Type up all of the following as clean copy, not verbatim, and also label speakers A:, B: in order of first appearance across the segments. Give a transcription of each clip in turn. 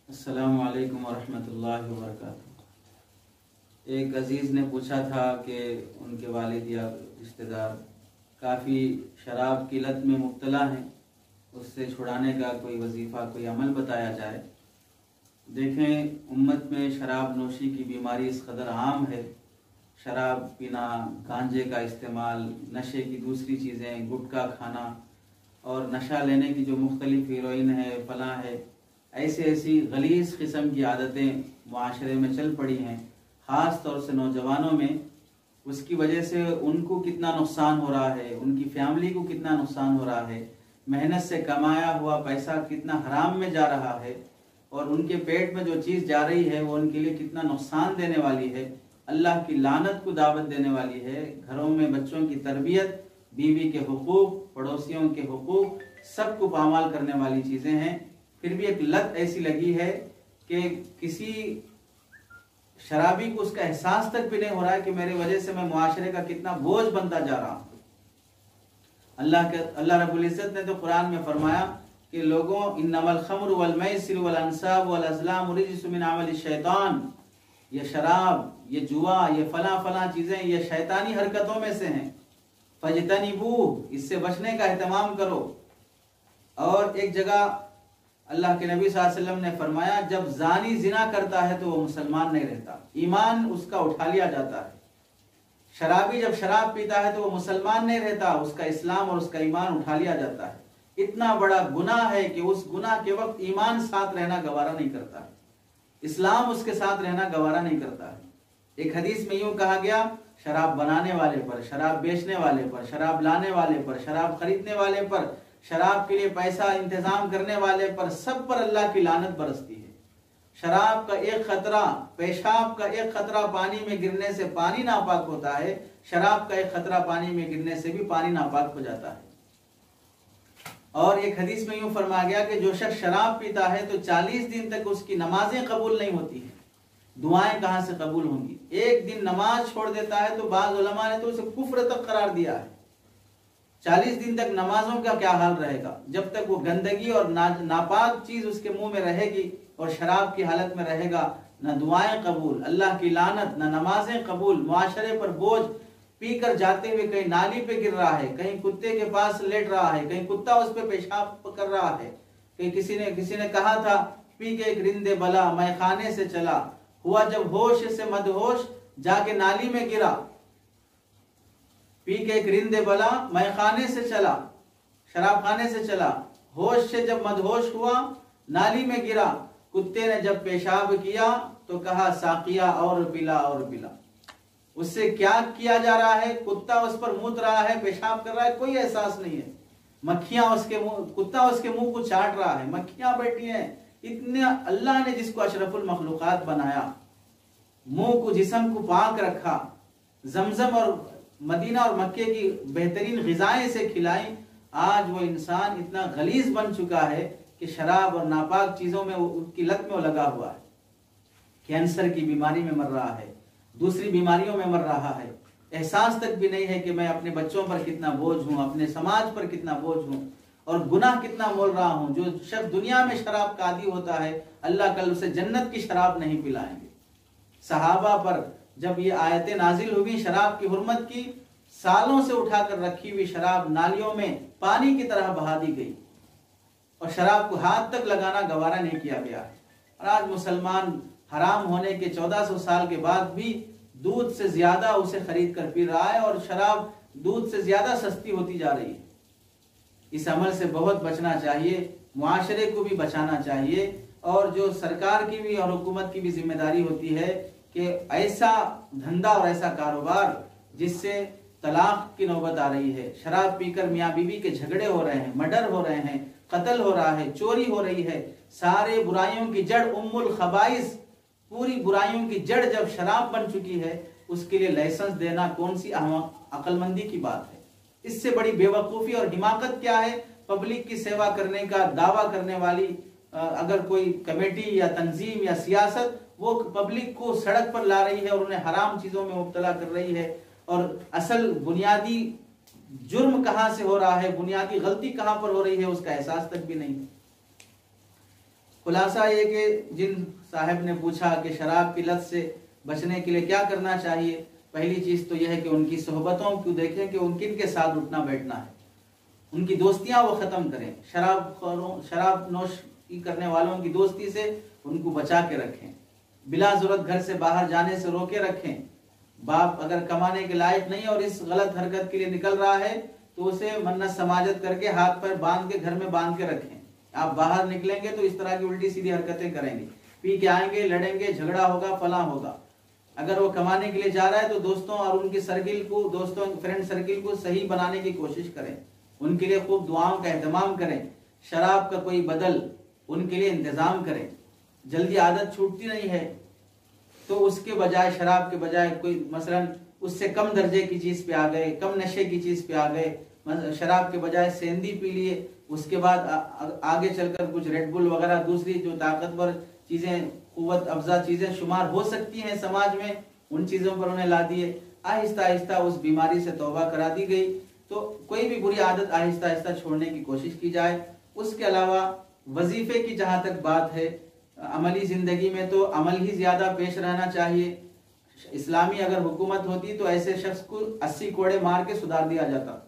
A: अस्सलामु अलैकुम वरहमतुल्लाहि वबरकातुहू। एक अज़ीज़ ने पूछा था कि उनके वालिद या रिश्तेदार काफ़ी शराब की लत में मुब्तला हैं, उससे छुड़ाने का कोई वजीफ़ा, कोई अमल बताया जाए। देखें, उम्मत में शराब नोशी की बीमारी इस कदर आम है। शराब पीना, गांजे का इस्तेमाल, नशे की दूसरी चीज़ें, गुटखा खाना और नशा लेने की जो मुख्तलिफ हीरोइन है, फलां है, ऐसी गलीज़ किस्म की आदतें मुआशरे में चल पड़ी हैं, ख़ास तौर से नौजवानों में। उसकी वजह से उनको कितना नुकसान हो रहा है, उनकी फैमिली को कितना नुकसान हो रहा है, मेहनत से कमाया हुआ पैसा कितना हराम में जा रहा है और उनके पेट में जो चीज़ जा रही है वो उनके लिए कितना नुकसान देने वाली है, अल्लाह की लानत को दावत देने वाली है। घरों में बच्चों की तरबियत, बीवी के हुकूक, पड़ोसियों के हुकूक, सबको पामाल करने वाली चीज़ें हैं। फिर भी एक लत ऐसी लगी है कि किसी शराबी को उसका एहसास तक भी नहीं हो रहा है कि मेरे वजह से मैं मुआशरे का कितना बोझ बनता जा रहा हूँ। अल्लाह रब्बुल इज्जत ने तो कुरान में फरमाया कि लोगों, इन्नमल खम्रु वल मैसिर वल अंसाब वल अज़लाम रिज्सुम मिन अमलि शैतान, ये शराब, ये जुआ, ये फला फला चीजें, ये शैतानी हरकतों में से हैं। फजतनिबू, इससे बचने का एहतमाम करो। और एक जगह अल्लाह के नबी सल्लल्लाहु अलैहि वसल्लम ने फरमाया, जब जानी जिना करता है तो वो मुसलमान नहीं रहता, ईमान उसका उठा लिया जाता है। शराबी जब शराब पीता है तो वो मुसलमान नहीं रहता, उसका इस्लाम और उसका ईमान उठा लिया जाता है। इतना बड़ा गुनाह है कि उस गुनाह के वक्त ईमान साथ रहना गवारा नहीं करता है, इस्लाम उसके साथ रहना गवारा नहीं करता है। एक हदीस में यूं कहा गया, शराब बनाने वाले पर, शराब बेचने वाले पर, शराब लाने वाले पर, शराब खरीदने वाले पर, शराब के लिए पैसा इंतजाम करने वाले पर, सब पर अल्लाह की लानत बरसती है। शराब का एक खतरा, पेशाब का एक खतरा पानी में गिरने से पानी नापाक होता है, शराब का एक खतरा पानी में गिरने से भी पानी नापाक हो जाता है। और एक हदीस में यूं फरमाया गया कि जो शख्स शराब पीता है तो 40 दिन तक उसकी नमाजें कबूल नहीं होती है। दुआएं कहां से कबूल होंगी? एक दिन नमाज छोड़ देता है तो बाज़ उलमा ने तो उसे कुफ्र तक करार दिया है। 40 दिन तक नमाजों का क्या हाल रहेगा? जब तक वो गंदगी और नापाक चीज उसके मुंह में रहेगी और शराब की हालत में रहेगा, न दुआएं कबूल, अल्लाह की लानत, न नमाजें कबूल, मुआशरे पर बोझ। पीकर जाते हुए कहीं नाली पे गिर रहा है, कहीं कुत्ते के पास लेट रहा है, कहीं कुत्ता उस पे पेशाब कर रहा है। कहीं किसी ने कहा था, पी के एक रिंदे बला मैं खाने से चला, हुआ जब होश से मदहोश जाके नाली में गिरा। पी के एक रिंदे बला मैं खाने से चला, शराब खाने से चला, होश से जब मदहोश हुआ नाली में गिरा। कुत्ते ने जब पेशाब किया तो कहा, साकिया और पिला और पिला। उससे क्या किया जा रहा है? कुत्ता उस पर मूत रहा है, पेशाब कर रहा है, कोई एहसास नहीं है। मक्खियां उसके मुंह, कुत्ता उसके मुंह को चाट रहा है, मक्खियां बैठी हैं। इतने अल्लाह ने जिसको अशरफुल मखलूकात बनाया, मुंह को, जिस्म को पाक रखा, जमजम और मदीना और मक्के की बेहतरीन ग़िज़ाएं से खिलाई, आज वो इंसान इतना गलीज बन चुका है कि शराब और नापाक चीजों में उसकी लत में वो लगा हुआ है। कैंसर की बीमारी में मर रहा है, दूसरी बीमारियों में मर रहा है। एहसास तक भी नहीं है कि मैं अपने बच्चों पर कितना बोझ हूँ, अपने समाज पर कितना बोझ हूँ और गुनाह कितना मोल रहा हूँ। जो शख्स दुनिया में शराब का आदी होता है, अल्लाह कल उसे जन्नत की शराब नहीं पिलाएंगे। सहाबा पर जब ये आयतें नाजिल हुई शराब की हुर्मत की, सालों से उठाकर रखी हुई शराब नालियों में पानी की तरह बहा दी गई और शराब को हाथ तक लगाना गवारा नहीं किया गया है। और आज मुसलमान हराम होने के 1400 साल के बाद भी दूध से ज्यादा उसे खरीद कर पी रहा है और शराब दूध से ज्यादा सस्ती होती जा रही है। इस अमल से बहुत बचना चाहिए, मुआशरे को भी बचाना चाहिए और जो सरकार की भी और हुकूमत की भी जिम्मेदारी होती है कि ऐसा धंधा और ऐसा कारोबार जिससे तलाक की नौबत आ रही है, शराब पीकर मियाँ बीवी के झगड़े हो रहे हैं, मर्डर हो रहे हैं, कत्ल हो रहा है, चोरी हो रही है, सारे बुराइयों की जड़ उम्मुल खबाइस, पूरी बुराइयों की जड़ जब शराब बन चुकी है, उसके लिए लाइसेंस देना कौन सी अक्लमंदी की बात है? इससे बड़ी बेवकूफ़ी और हिमाकत क्या है? पब्लिक की सेवा करने का दावा करने वाली अगर कोई कमेटी या तंजीम या सियासत वो पब्लिक को सड़क पर ला रही है और उन्हें हराम चीजों में मुब्तला कर रही है, और असल बुनियादी जुर्म कहां से हो रहा है, बुनियादी गलती कहां पर हो रही है, उसका एहसास तक भी नहीं है। खुलासा ये कि जिन साहब ने पूछा कि शराब की लत से बचने के लिए क्या करना चाहिए, पहली चीज़ तो यह है कि उनकी सोहबतों को देखें कि उनकिन के साथ उठना बैठना है, उनकी दोस्तियां वो ख़त्म करें। शराब नोश करने वालों की दोस्ती से उनको बचा के रखें, बिला ज़रूरत घर से बाहर जाने से रोके रखें। बाप अगर कमाने के लायक नहीं और इस गलत हरकत के लिए निकल रहा है तो उसे मन्नत समाजत करके हाथ पर बांध के घर में बांध के रखें। आप बाहर निकलेंगे तो इस तरह की उल्टी सीधी हरकतें करेंगे, पी के आएंगे, लड़ेंगे, झगड़ा होगा, फला होगा। अगर वो कमाने के लिए जा रहा है तो दोस्तों और उनकी सर्किल को, दोस्तों फ्रेंड सर्किल को सही बनाने की कोशिश करें, उनके लिए खूब दुआओं का एहतमाम करें। शराब का कोई बदल उनके लिए इंतजाम करें। जल्दी आदत छूटती नहीं है तो उसके बजाय, शराब के बजाय कोई मसलन उससे कम दर्जे की चीज पे आ गए, कम नशे की चीज पे आ गए, शराब के बजाय सेंधी पी लिए, उसके बाद आगे चलकर कुछ रेडबुल वगैरह दूसरी जो ताकतवर चीजें, कुव्वत अफजा चीजें शुमार हो सकती हैं समाज में, उन चीजों पर उन्हें ला दिए। आहिस्ता आहिस्ता उस बीमारी से तौबा करा दी गई। तो कोई भी बुरी आदत आहिस्ता आहिस्ता छोड़ने की कोशिश की जाए। उसके अलावा वजीफे की जहां तक बात है, अमली जिंदगी में तो अमल ही ज्यादा पेश रहना चाहिए। इस्लामी अगर हुकूमत होती तो ऐसे शख्स को 80 कोड़े मार के सुधार दिया जाता।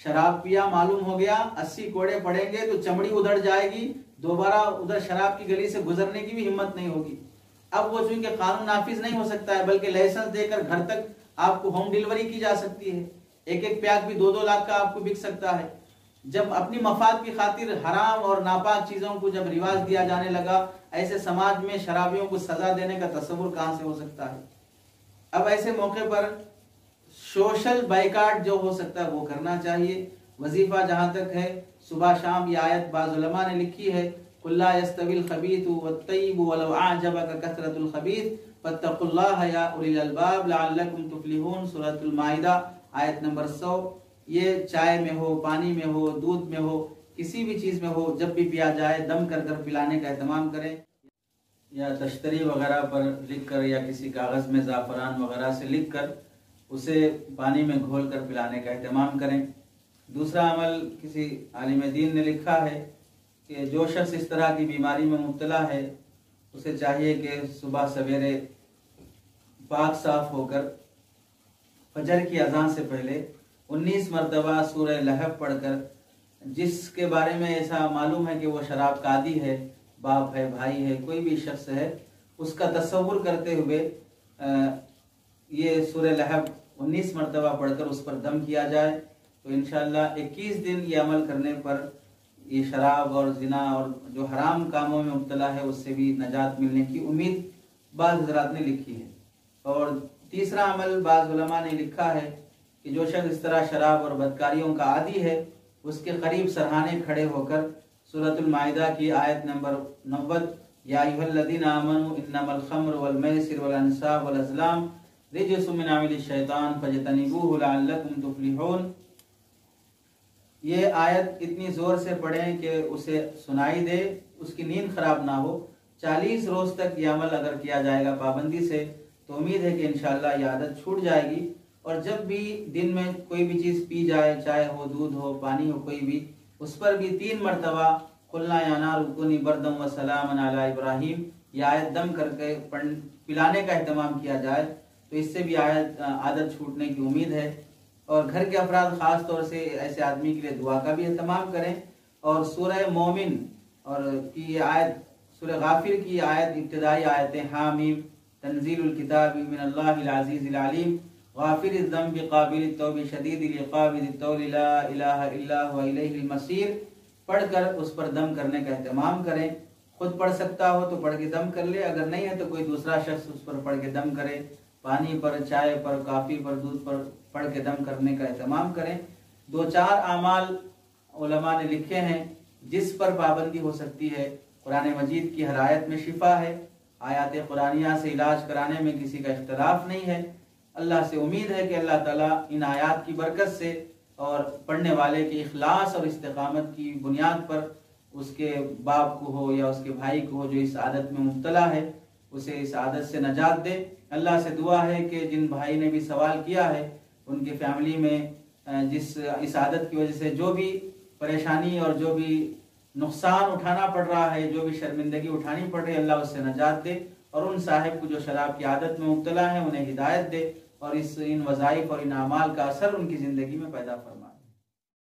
A: शराब पिया मालूम हो गया, 80 कोड़े पड़ेंगे तो चमड़ी उधड़ जाएगी, दोबारा उधर शराब की गली से गुजरने की भी हिम्मत नहीं होगी। अब वो चूंकि कानून नाफिज नहीं हो सकता है, बल्कि लाइसेंस देकर घर तक आपको होम डिलीवरी की जा सकती है। एक एक पैक भी 2-2 लाख का आपको बिक सकता है। जब अपनी मफाद की खातिर हराम और नापाक चीजों को जब रिवाज दिया जाने लगा, ऐसे समाज में शराबियों को सजा देने का तस्वुर कहां से हो सकता है। अब ऐसे मौके पर सोशल बाइकाट जो हो सकता है वो करना चाहिए। वजीफा जहां तक है, सुबह शाम ये आयत बाज़ उलमा ने लिखी है, कुल्ला यस्तविल खबीथु वत्तय्यिबु वलौ अअजबका कसरतुल खबीथ फत्तकुल्लाह या उलिल अलबाब लअल्लकुम तुफ्लिहून। सूरतुल माइदा आयत नंबर 100। ये चाय में हो, पानी में हो, दूध में हो, किसी भी चीज में हो, जब भी पिया जाए दम कर कर पिलाने का एहतमाम करें, या तश्तरी वगैरह पर लिख कर या किसी कागज में ज़ाफ़रान वगैरह से लिख कर उसे पानी में घोल कर पिलाने का एहतमाम करें। दूसरा अमल किसी आलिम दीन ने लिखा है कि जो शख्स इस तरह की बीमारी में मुब्तला है उसे चाहिए कि सुबह सवेरे पाक साफ होकर फजर की अजान से पहले 19 मरतबा सूरह लहब पढ़कर, जिसके बारे में ऐसा मालूम है कि वो शराब का आदी है, बाप है, भाई है, कोई भी शख्स है, उसका तस्वुर करते हुए ये सूरह लहब 19 मरतबा पढ़कर उस पर दम किया जाए तो इंशाअल्लाह 21 दिन ये अमल करने पर ये शराब और जिना और जो हराम कामों में मुब्तला है उससे भी नजात मिलने की उम्मीद बाज़ हज़रात ने लिखी है। और तीसरा अमल बाज़ उलमा ने लिखा है कि जो शख्स इस तरह शराब और बदकारियों का आदी है उसके करीब सरहाने खड़े होकर सूरतुल माइदा की आयत नंबर 90, या अय्युहल्लज़ीना आमनू इन्नमल खम्रु वल मैसिर वल अंसाब वल अज़लाम रिजसुम मिन अमलिश शैतान फजतनिबूहु लअल्लकुम तुफ्लिहून। ये आयत इतनी जोर से पढ़ें कि उसे सुनाई दे, उसकी नींद खराब ना हो। 40 रोज तक ये अमल अगर किया जाएगा पाबंदी से तो उम्मीद है कि इंशाअल्लाह ये आदत छूट जाएगी। और जब भी दिन में कोई भी चीज़ पी जाए, चाहे हो दूध हो, पानी हो, कोई भी, उस पर भी 3 मरतबा कुल्ना या नार कुनी बरदम व सलामन अला इब्राहिम ये आयत दम करके पिलाने का एहतमाम किया जाए तो इससे भी आदत छूटने की उम्मीद है। और घर के अफराद ख़ास तौर से ऐसे आदमी के लिए दुआ का भी एहतमाम करें। और सूरह मोमिन और की ये आयत, सूरह गाफिर की आयत, इब्तिदाई आयतें हामीम तंजीलुल किताबी मिनल्लाहिल अज़ीज़िल अलीम गाफिरिज़ ज़ंबि क़ाबिलित तौबि शदीदिल इक़ाबि ज़ित्तौलि ला इलाहा इल्ला हुवा इलैहिल मसीर पढ़कर उस पर दम करने का एहतमाम करें। खुद पढ़ सकता हो तो पढ़ के दम कर ले, अगर नहीं है तो कोई दूसरा शख्स उस पर पढ़ के दम करे। पानी पर, चाय पर, काफ़ी पर, दूध पर पढ़ के दम करने का एहतमाम करें। 2-4 आमाल उलमा ने लिखे हैं जिस पर पाबंदी हो सकती है। कुरान मजीद की हर आयत में शिफा है, आयात कुरानिया से इलाज कराने में किसी का इख्तलाफ नहीं है। अल्लाह से उम्मीद है कि अल्लाह ताला इन आयात की बरकत से और पढ़ने वाले के इखलास और इस्तिकामत की बुनियाद पर उसके बाप को हो या उसके भाई को हो जो इस आदत में मुब्तला है उसे इस आदत से नजात दे। अल्लाह से दुआ है कि जिन भाई ने भी सवाल किया है उनके फैमिली में जिस इस आदत की वजह से जो भी परेशानी और जो भी नुकसान उठाना पड़ रहा है, जो भी शर्मिंदगी उठानी पड़ रही है, अल्लाह उससे नजात दे और उन साहिब को जो शराब की आदत में मुब्तला है उन्हें हिदायत दे और इन वज़ाइफ और इन अमाल का असर उनकी ज़िंदगी में पैदा फरमा।